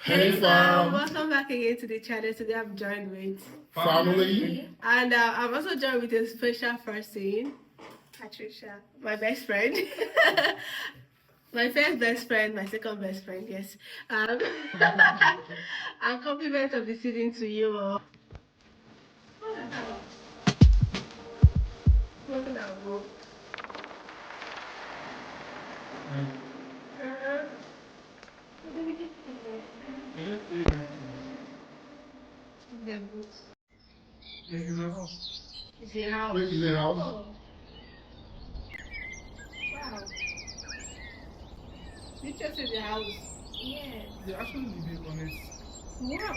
Hey fam! Welcome back again to the channel. Today I'm joined with Family! And I'm also joined with a special person, Patricia, my best friend. My first best friend, my second best friend, yes. And compliments of the season to you all. Is the house? Is the house? Wait, is the house? Oh. Wow. You just in the house? Yes. They actually live on it. Wow.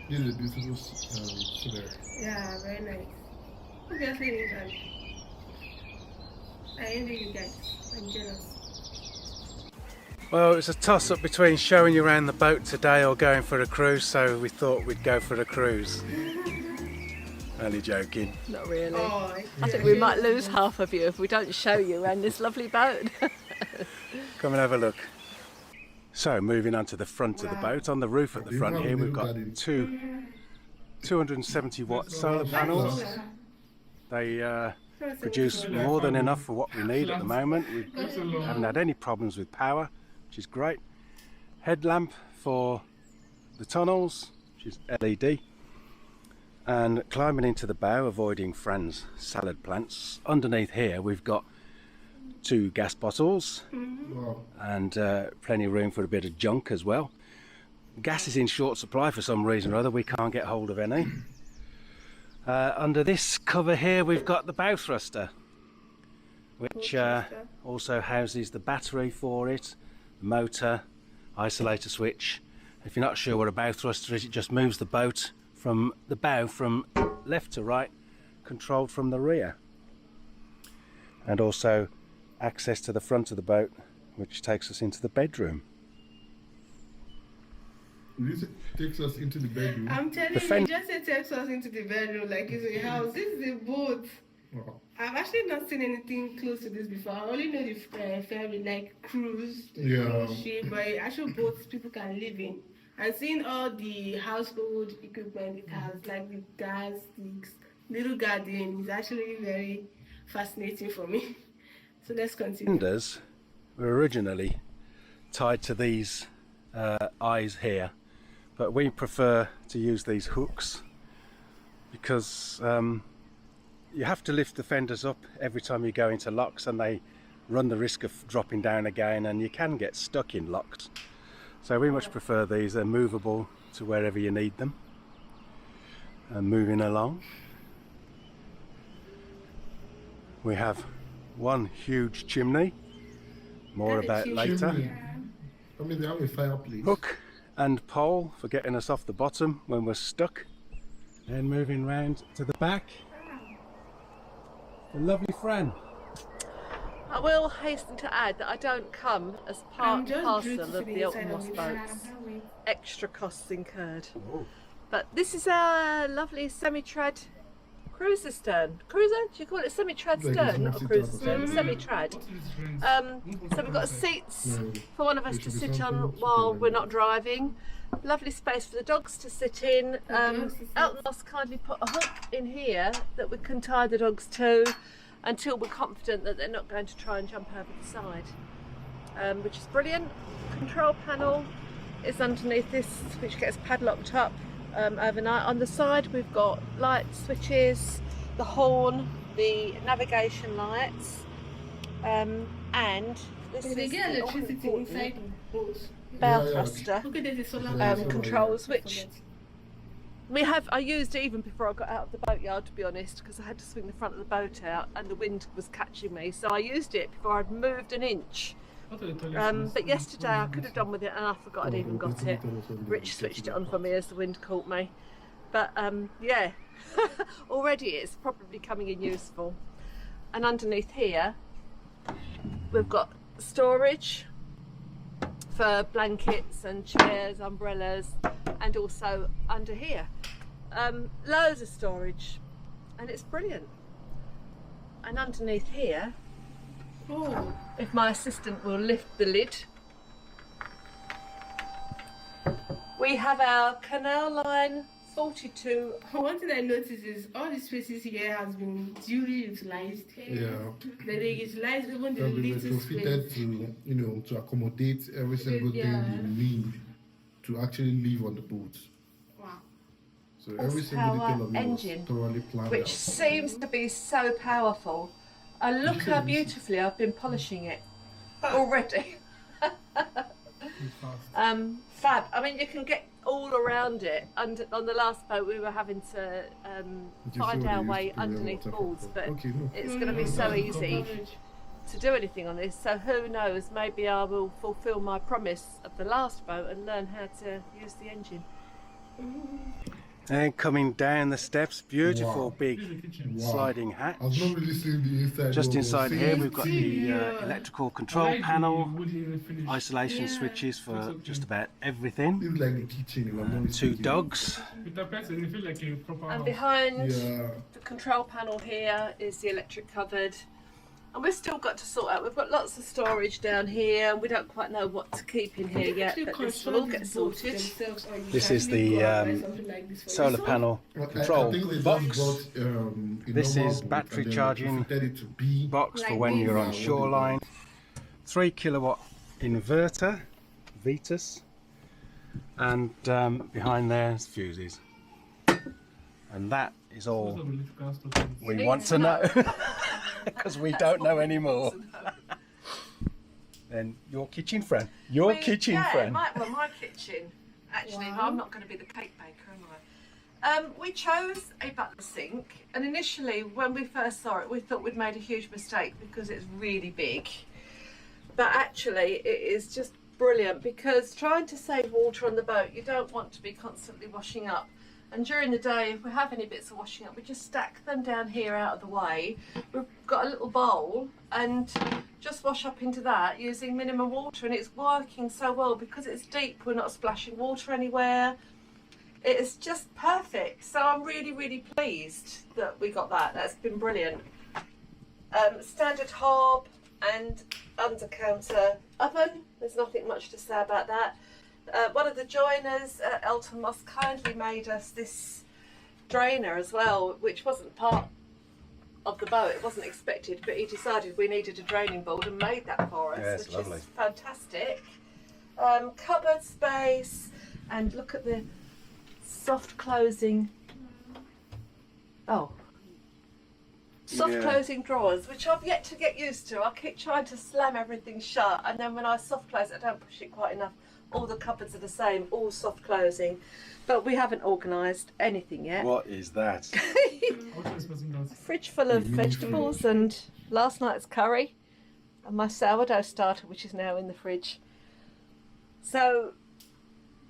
This is a beautiful scenery. Yeah, very nice. Obviously, you guys. I envy you guys. I'm jealous. Well, it's a toss-up between showing you around the boat today or going for a cruise, so we thought we'd go for a cruise. Only joking. Not really. Oh, I think we might lose half of you if we don't show you around this lovely boat. Come and have a look. So, moving on to the front of the boat. On the roof at the front here, we've got two 270-watt solar panels. They produce more than enough for what we need at the moment. We haven't had any problems with power, which is great. Headlamp for the tunnels, which is LED. And climbing into the bow, avoiding Fran's salad plants. Underneath here we've got 2 gas bottles and plenty of room for a bit of junk as well. Gas is in short supply for some reason or other, we can't get hold of any. Under this cover here we've got the bow thruster, which also houses the battery for it, the motor, isolator switch. If you're not sure what a bow thruster is, it just moves the boat from the bow from left to right, controlled from the rear. And also access to the front of the boat, which takes us into the bedroom. This takes us into the bedroom. I'm telling you, you just said takes us into the bedroom like it's a house. This is a boat. Wow. I've actually not seen anything close to this before. I only know the ferry, like cruise, ship, but actual boats people can live in. And seeing all the household equipment it has, like the gas, the little garden, is actually very fascinating for me. So let's continue. Windows were originally tied to these eyes here, but we prefer to use these hooks because you have to lift the fenders up every time you go into locks, and they run the risk of dropping down again, and you can get stuck in locks. So we much prefer these. They're movable to wherever you need them. And moving along, we have one huge chimney, more about later. I mean, they have a fireplace. Hook and pole for getting us off the bottom when we're stuck. Then moving round to the back, the lovely Fran. I will hasten to add that I don't come as part and parcel of the Ultimate boats. Extra costs incurred. Oh. But this is our lovely semi-trad cruiser stern. Cruiser? Do you call it semi-trad stern? Not a cruiser stern, semi-trad. So we've got seats for one of us to sit on while we're not driving. Lovely space for the dogs to sit in. Elton's kindly put a hook in here that we can tie the dogs to until we're confident that they're not going to try and jump over the side, which is brilliant. Control panel is underneath this, which gets padlocked up overnight. On the side we've got light switches, the horn, the navigation lights, and this is get electricity inside the boat. bow thruster controls, which I used it even before I got out of the boatyard, to be honest, because I had to swing the front of the boat out and the wind was catching me, so I used it before I'd moved an inch. But yesterday I could have done with it and I forgot I'd even got it. Rich switched it on for me as the wind caught me. But yeah, already it's probably coming in useful. And underneath here we've got storage for blankets and chairs, umbrellas, and also under here loads of storage, and it's brilliant. And underneath here, if my assistant will lift the lid, We have our canal line 42. One thing I noticed is all the spaces here has been duly utilized. Yeah. They utilize even the They've been little retrofitted space. to, you know, to accommodate every single thing you need to actually live on the boat. Wow. So every single detail of it Engine, was thoroughly planned which out. seems to be so powerful. And look how beautifully I've been polishing it already. Fab. I mean, you can get all around it. And on the last boat, we were having to find our way underneath boards, but it's going to be so easy to do anything on this. So who knows? Maybe I will fulfil my promise of the last boat and learn how to use the engine. And coming down the steps, beautiful big sliding hatch. I've not really seen the inside. Just inside here we've got the electrical control panel, isolation switches for just about everything. It's like the kitchen. 2 dogs. And behind the control panel here is the electric cupboard. And we've still got to sort out, we've got lots of storage down here and we don't quite know what to keep in here yet, but this will all get sorted. This is the solar panel control box. This is battery charging box for when you're on shoreline. 3 kilowatt inverter, Vitus, and behind there is fuses. And that is all we want to know. Because we don't know anymore. Then your kitchen friend. Your kitchen friend. My kitchen. Actually, I'm not going to be the cake baker, am I? We chose a butler sink, and initially when we first saw it we thought we'd made a huge mistake because it's really big. But actually it is just brilliant, because trying to save water on the boat, you don't want to be constantly washing up. And during the day, if we have any bits of washing up, we just stack them down here out of the way. We've got a little bowl and just wash up into that using minimum water, and it's working so well because it's deep. We're not splashing water anywhere. It is just perfect. So I'm really, really pleased that we got that. That's been brilliant. Standard hob and under counter oven. There's nothing much to say about that. One of the joiners, Elton Moss, kindly made us this drainer as well, which wasn't part of the boat. It wasn't expected, but he decided we needed a draining board and made that for us, which is fantastic. Cupboard space, and look at the soft closing. Closing drawers, which I've yet to get used to. I keep trying to slam everything shut, and then when I soft close it, I don't push it quite enough. All the cupboards are the same, all soft closing, but we haven't organised anything yet. What is that? A fridge full of vegetables and last night's curry and my sourdough starter, which is now in the fridge. So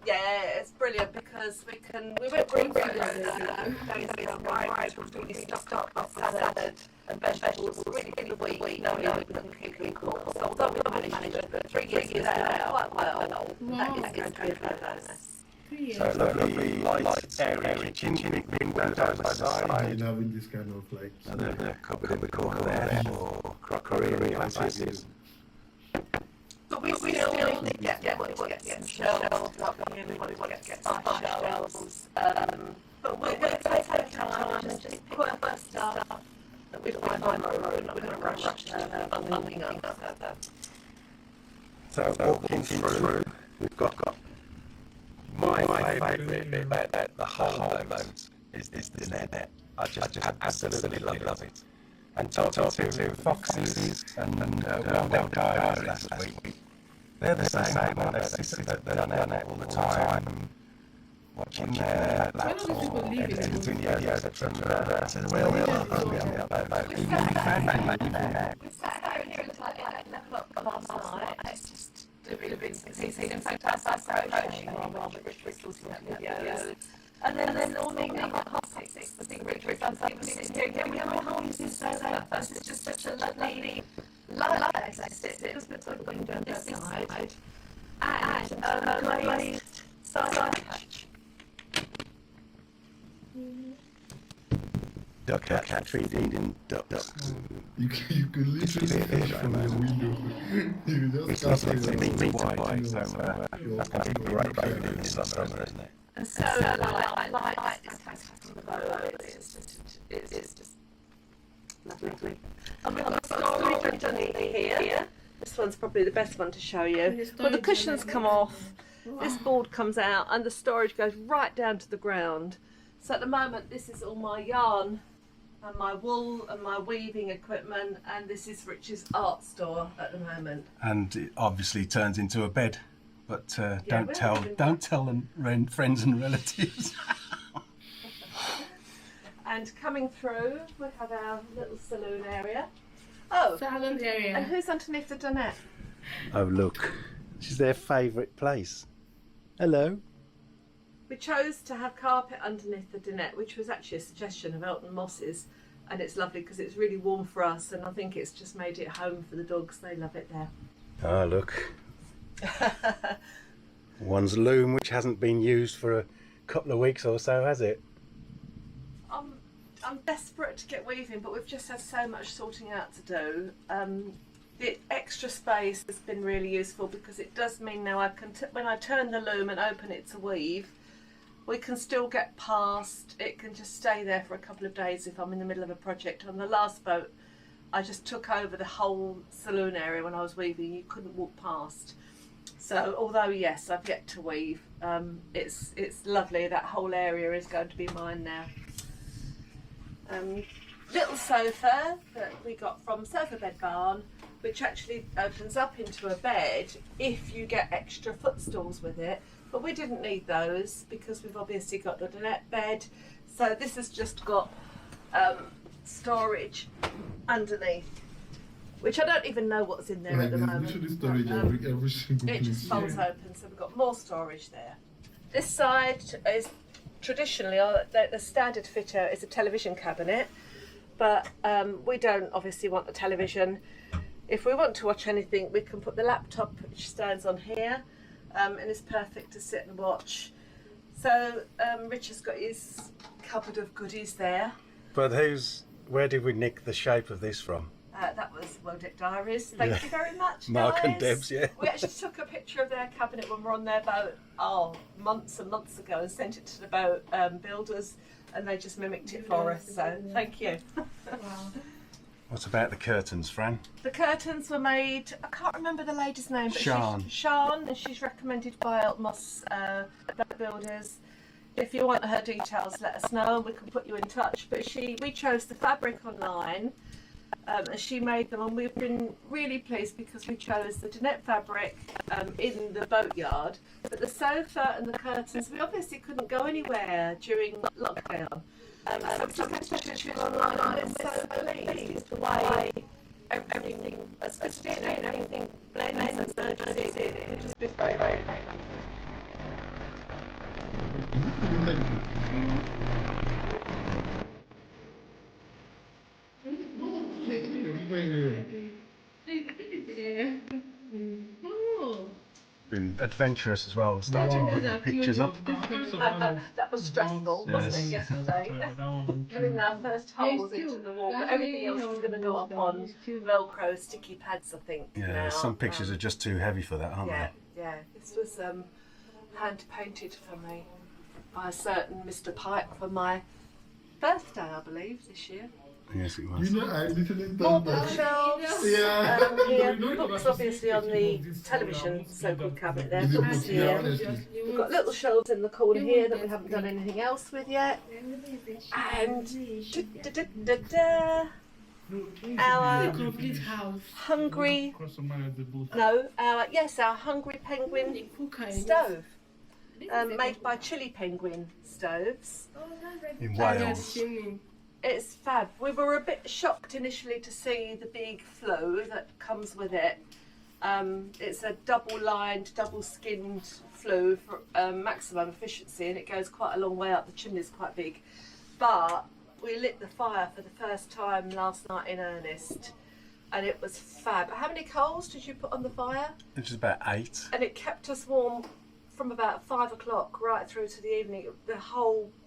yeah, it's brilliant because we went green for days ago, right, really stocked up with salad and vegetables really weak, knowing we couldn't keep them cool. So although we managed to put 3 years out quite well, that is going to be a bonus. So lovely light area kitchen, big windows on the side. And having this kind of like Another cupboard in the corner there for crockery, glasses. But we still need to get some shelves up here, we want to get some shelves. But we're going to take our time and just put up our stuff that we find we're not going to rush unloading up. So walking through, we've got my favourite bit about the whole boat is the net. I just absolutely love it. And talking to Foxes and well guys last week. They're the same, they're on it all the time, watching their laptops, editing videos, etc. I said, well, we on the boat. We sat here at 11 o'clock last night, just doing things, in fact, I started approaching while Rich was sorting out videos. And then all evening at 6:30, I think Rich was sitting here going, how is this so first? It's just such a lovely place. I sit just between the window and this side, and a glazed side hatch. duck feeding ducks. You could literally see fish from your window. You just can't see them. Meter wide, so that's going to be great food in the summer, isn't it? And so light is fantastic on the boat. It's just lovely. And we've got storage underneath here. This one's probably the best one to show you. Well, the cushions come off, this board comes out, and the storage goes right down to the ground. So at the moment, this is all my yarn and my wool and my weaving equipment, and this is Rich's art store at the moment. And it obviously turns into a bed, but don't tell friends and relatives. And coming through, we have our little saloon area. Oh, salon area. And who's underneath the dinette? Oh look, this is their favourite place. Hello. We chose to have carpet underneath the dinette, which was actually a suggestion of Elton Moss's, and it's lovely because it's really warm for us, and I think it's just made it home for the dogs. They love it there. Oh look. One's loom which hasn't been used for a couple of weeks or so, has it? I'm desperate to get weaving, but we've just had so much sorting out to do. The extra space has been really useful because it does mean now I can, when I turn the loom and open it to weave, we can still get past. It can just stay there for a couple of days if I'm in the middle of a project. On the last boat, I just took over the whole saloon area when I was weaving. You couldn't walk past. So although yes, I've yet to weave, it's lovely. That whole area is going to be mine now. Little sofa that we got from Sofa Bed Barn, which actually opens up into a bed if you get extra footstools with it, but we didn't need those because we've obviously got the dinette bed. So this has just got storage underneath, which I don't even know what's in there at the moment. Literally storage every single it just folds open, so we've got more storage there. This side is traditionally, the standard fitter is a television cabinet, but we don't obviously want the television. If we want to watch anything, we can put the laptop, which stands on here, and it's perfect to sit and watch. So Rich has got his cupboard of goodies there. But where did we nick the shape of this from? That was Wodeck Diaries. Thank you very much, Mark guys. and Deb's, yeah. We actually took a picture of their cabinet when we were on their boat, months and months ago, and sent it to the boat builders, and they just mimicked it for us. So thank you. Wow. What about the curtains, Fran? The curtains were made. I can't remember the lady's name, but Sian. Sian, and she's recommended by Elton Moss boat builders. If you want her details, let us know. We can put you in touch. But we chose the fabric online. And she made them, and we've been really pleased because we chose the dinette fabric in the boatyard, but the sofa and the curtains, we obviously couldn't go anywhere during lockdown. So we took a picture online, and we're so pleased the way everything, especially everything blends and merges in. It just been very, very nice. Been adventurous as well, starting to put pictures up. That was stressful, wasn't it, yesterday? Putting our first holes into the wall, but everything else is going to go up on Velcro sticky pads, I think. Yeah, now. some pictures are just too heavy for that, aren't they? Yeah. This was hand painted for me by a certain Mr. Pike for my birthday, I believe, this year. Yes, it was. You know, I literally More thought that. bookshelves. Yeah. Here, books obviously on the television so-called cabinet there. Books here. We've got little shelves in the corner here that we haven't done anything else with yet. And our complete house. hungry. No, our hungry penguin stove. Made by Chili Penguin stoves. In Wales. It's fab. We were a bit shocked initially to see the big flue that comes with it. It's a double-lined, double-skinned flue for maximum efficiency, and it goes quite a long way up. The chimney's quite big. But we lit the fire for the first time last night in earnest, and it was fab. How many coals did you put on the fire? It was about 8. And it kept us warm from about 5 o'clock right through to the evening,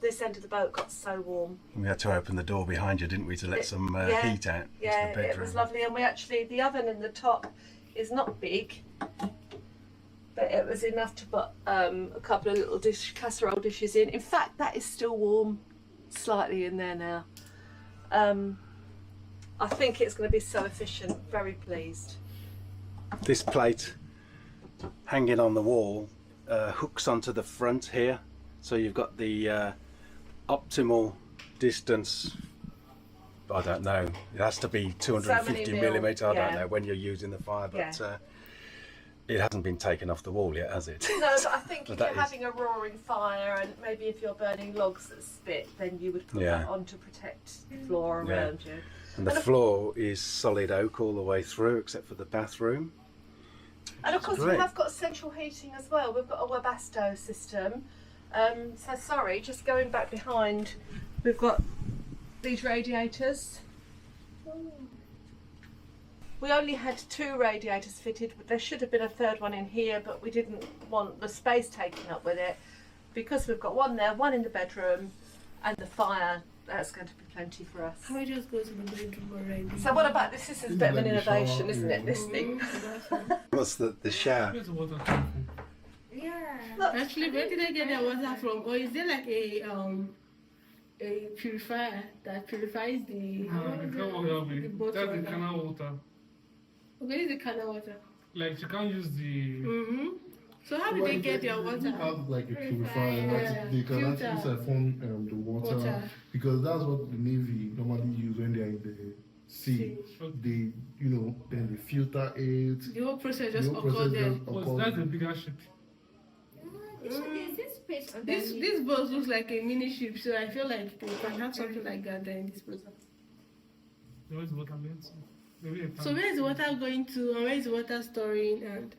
this end of the boat got so warm. We had to open the door behind you, didn't we, to let some heat out into the bedroom. It was lovely. And the oven in the top is not big, but it was enough to put a couple of little casserole dishes in. In fact, that is still warm slightly in there now. I think it's going to be so efficient. Very pleased. This plate hanging on the wall hooks onto the front here, so you've got the optimal distance. I don't know, it has to be 250 millimetres, I don't know when you're using the fire, but it hasn't been taken off the wall yet, has it? No, but I think if you're having a roaring fire, and maybe if you're burning logs that spit, then you would put that on to protect the floor around you. And the floor is solid oak all the way through, except for the bathroom. And of course we have got central heating as well. We've got a Webasto system. So sorry, just going back behind, we've got these radiators. We only had 2 radiators fitted, but there should have been a third one in here, but we didn't want the space taken up with it. Because we've got one there, one in the bedroom, and the fire, that's going to be plenty for us. Can we just go to the bedroom already? So what about this? This is a bit of an innovation, isn't it, this thing? What's the shower? Yeah. Actually, where did I get that water from? Or is there like a purifier that purifies the That's the canal water. Okay, this is the canal water. Like you can't use the. So how do they get their water? They have like a purifier that they can actually siphon the water, because that's what the Navy normally use when they are in the sea. They, then they filter it. The whole process just occurs there. That's a bigger ship. This boat looks like a mini ship, so I feel like they can have something like that there in this process. Where is the water going to? So where is the water going to, and where is the water storing? And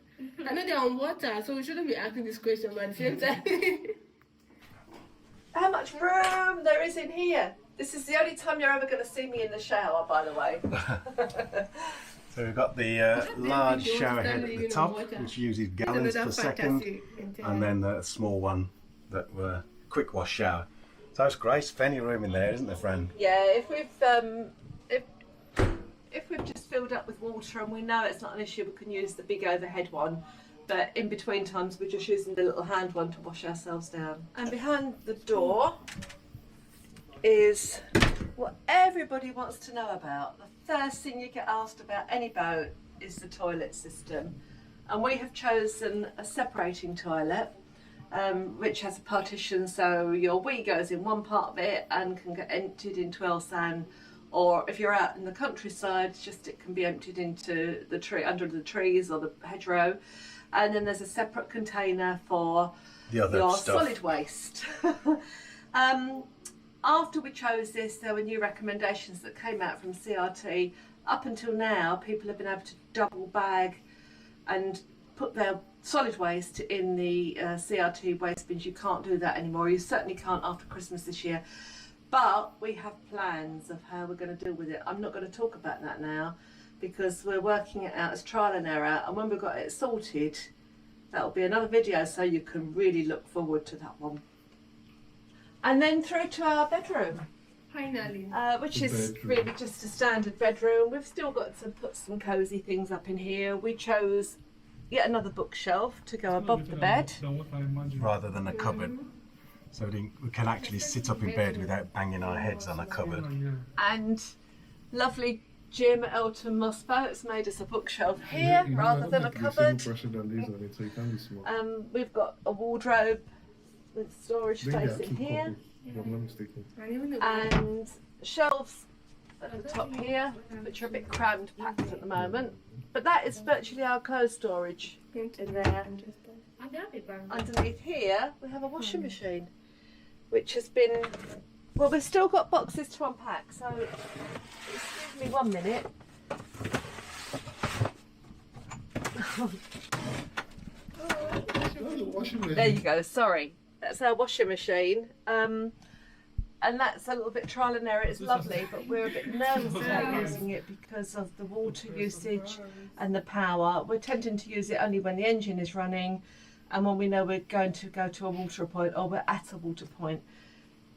I know they're on water, so we shouldn't be asking this question, but at the same time. How much room there is in here? This is the only time you're ever going to see me in the shower, by the way. So we've got the large shower head at the top, which uses gallons per second, and then the small one that were quick wash shower. So it's great, there's plenty of room in there, isn't there, friend? Yeah, if we've just filled up with water and we know it's not an issue, we can use the big overhead one. But in between times, we're just using the little hand one to wash ourselves down. And behind the door is what everybody wants to know about. The first thing you get asked about any boat is the toilet system. And we have chosen a separating toilet, which has a partition, so your wee goes in one part of it and can get emptied into Elsan. Or if you're out in the countryside, it can be emptied into the tree, under the trees or the hedgerow. And then there's a separate container for your solid waste. After we chose this, there were new recommendations that came out from CRT. Up until now, people have been able to double bag and put their solid waste in the CRT waste bins. You can't do that anymore. You certainly can't after Christmas this year. But we have plans of how we're going to deal with it. I'm not going to talk about that now because we're working it out as trial and error, and when we've got it sorted, that'll be another video, so you can really look forward to that one. And then through to our bedroom. Finally. Which is really just a standard bedroom. We've still got to put some cosy things up in here. We chose yet another bookshelf to go above the bed. Rather than a cupboard. So we can actually sit up in bed without banging our heads on a cupboard. And lovely Jim at Elton Mossboat's made us a bookshelf here rather than a cupboard. We've got a wardrobe with storage space in here. And shelves at the top here, which are a bit crammed packed at the moment. But that is virtually our clothes storage in there. Underneath here, we have a washing machine, which has been, well, we've still got boxes to unpack, so excuse me 1 minute. There you go, sorry. That's our washing machine. And that's a little bit trial and error. It's lovely, but we're a bit nervous about using it because of the water usage and the power. We're tending to use it only when the engine is running, and when we know we're going to go to a water point or we're at a water point.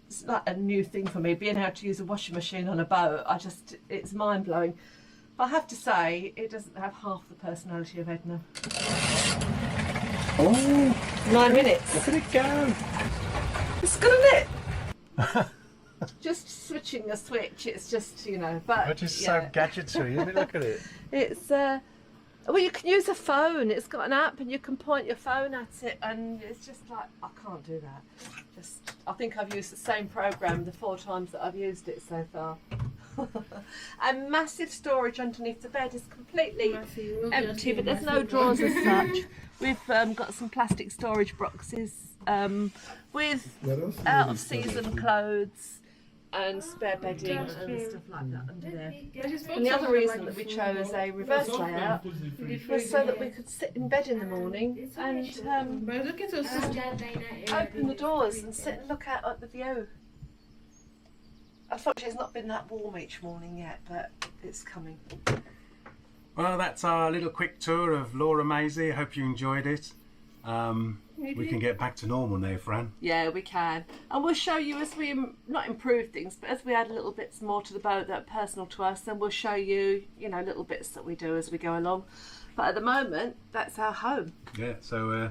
It's like a new thing for me, being able to use a washing machine on a boat. It's mind blowing. But I have to say, it doesn't have half the personality of Edna. Oh, 9 minutes. look at it go. It's good, isn't it? Just switching a switch, it's just, you know, but It's just so gadgetry, isn't it? Look at it. it's well, you can use a phone. It's got an app, and you can point your phone at it, and it's just like, I can't do that. I think I've used the same program the 4 times that I've used it so far. And massive storage underneath the bed is completely empty, but there's no drawers as such. We've got some plastic storage boxes with out of season clothes and spare bedding and stuff like that under there. And the other reason that we chose a reverse layout was so that we could sit in bed in the morning and open the doors and sit and look out at the view. Unfortunately, it's not been that warm each morning yet, but it's coming. Well, that's our little quick tour of Laura Maisie. I hope you enjoyed it. We can get back to normal now, Fran. Yeah, we can. And we'll show you as we, not improve things, but as we add little bits more to the boat that are personal to us, then we'll show you, you know, little bits that we do as we go along. But at the moment, that's our home. Yeah, so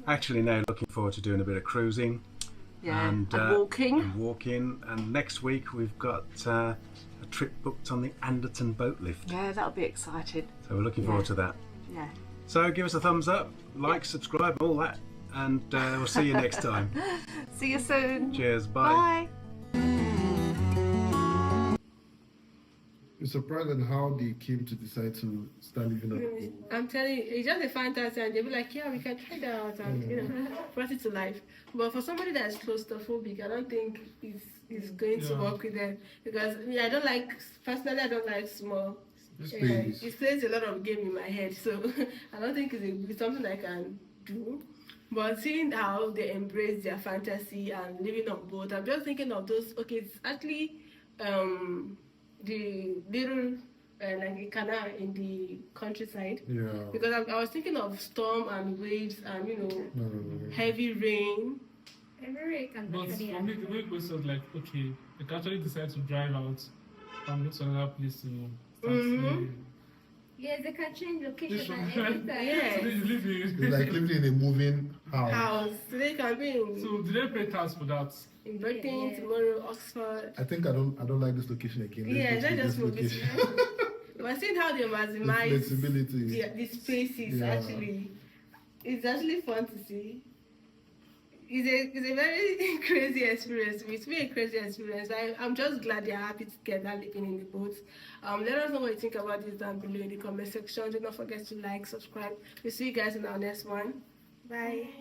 actually now looking forward to doing a bit of cruising. Yeah, and walking. And next week we've got a trip booked on the Anderton boat lift. Yeah, that'll be exciting. So we're looking forward to that. Yeah. So give us a thumbs up, like, subscribe, all that. And we'll see you next time. See you soon. Cheers, bye. You're surprised at how they came to decide to start living on the boat. I'm telling you, it's just a fantasy, and they'll be like, yeah, we can try that out, and you know, brought it to life. But for somebody that's claustrophobic, I don't think it's going to work with them, because I don't like, personally, I don't like small space. It plays a lot of game in my head, so I don't think it's something I can do. But seeing how they embrace their fantasy and living on boat, I'm just thinking of those. Okay, it's actually the little like a canal in the countryside. Yeah. Because I was thinking of storm and waves and heavy rain. But for me, the way it was like, okay, they can actually decide to drive out and go to another place to start living. Yes, they can change location at any time. Yes. It's like living in a moving house. So they can be in. So did they pay tax for that? In Brighton, tomorrow, Oxford. I think I don't like this location again. Let's just move this location. But seeing how they maximize the flexibility. The spaces actually, it's actually fun to see. It's a very crazy experience. It's been a crazy experience. I'm just glad they're happy together living in the boat. Let us know what you think about this down below in the comment section. Do not forget to like, subscribe. We'll see you guys in our next one. Bye.